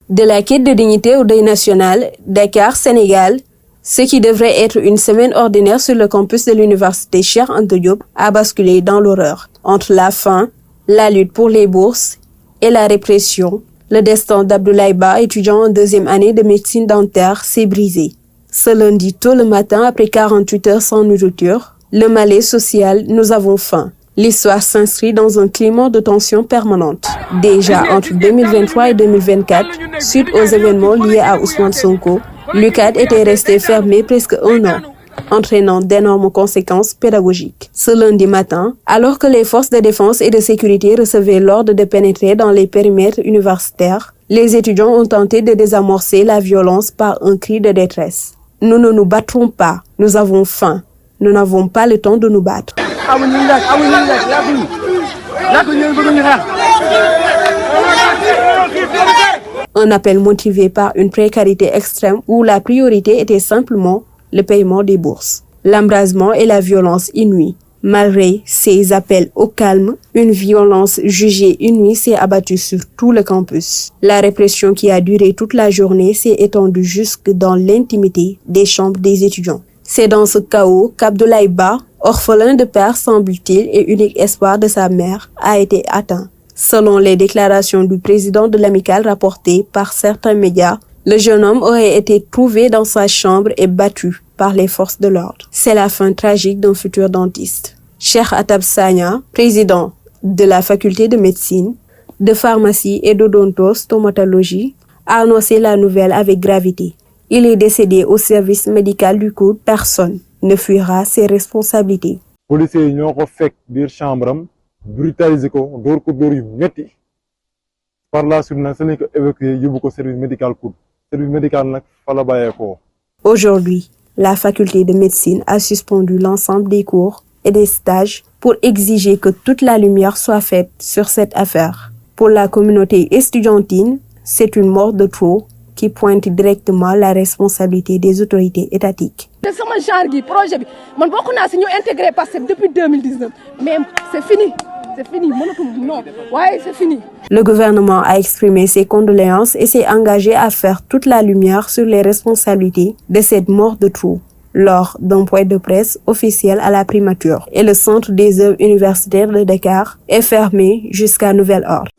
De la quête de dignité au deuil national, Dakar, Sénégal, ce qui devrait être une semaine ordinaire sur le campus de l'université Cheikh Anta Diop a basculé dans l'horreur. Entre la faim, la lutte pour les bourses et la répression, le destin d'Abdoulaye Ba, étudiant en deuxième année de médecine dentaire, s'est brisé. Ce lundi tôt le matin, après 48 heures sans nourriture, le malaise social, nous avons faim. L'histoire s'inscrit dans un climat de tension permanente. Déjà entre 2023 et 2024, suite aux événements liés à Ousmane Sonko, l'UCAD était resté fermé presque un an, entraînant d'énormes conséquences pédagogiques. Ce lundi matin, alors que les forces de défense et de sécurité recevaient l'ordre de pénétrer dans les périmètres universitaires, les étudiants ont tenté de désamorcer la violence par un cri de détresse. Nous ne nous battrons pas, nous avons faim, nous n'avons pas le temps de nous battre. Un appel motivé par une précarité extrême où la priorité était simplement le paiement des bourses. L'embrasement et la violence inouïe. Malgré ces appels au calme, une violence jugée inouïe s'est abattue sur tout le campus. La répression qui a duré toute la journée s'est étendue jusque dans l'intimité des chambres des étudiants. C'est dans ce chaos qu'Abdoulaye Ba, orphelin de père semble-t-il et unique espoir de sa mère, a été atteint. Selon les déclarations du président de l'amicale rapportées par certains médias, le jeune homme aurait été trouvé dans sa chambre et battu par les forces de l'ordre. C'est la fin tragique d'un futur dentiste. Cheikh Atab Sagna, président de la faculté de médecine, de pharmacie et d'odontostomatologie, a annoncé la nouvelle avec gravité. Il est décédé au service médical du coup. Personne ne fuira ses responsabilités. Policiers ñoo ko fekk biir chambre am brutaliser ko dóor yu metti par la suite nag lañ ko évacué yóbbu ko service médical COUD service médical nag fa la bàyyeekoo. Aujourd'hui, la faculté de médecine a suspendu l'ensemble des cours et des stages pour exiger que toute la lumière soit faite sur cette affaire. Pour la communauté estudiantine, c'est une mort de trop qui pointe directement la responsabilité des autorités étatiques. De sama genre gi projet bi man bokk naa si ñu intégré PASTEF depuis 2019 mais c'est fini non ouais c'est fini. Le gouvernement a exprimé ses condoléances et s'est engagé à faire toute la lumière sur les responsabilités de cette mort de trop lors d'un point de presse officiel à la primature. Et le centre des œuvres universitaires de Dakar est fermé jusqu'à nouvel ordre.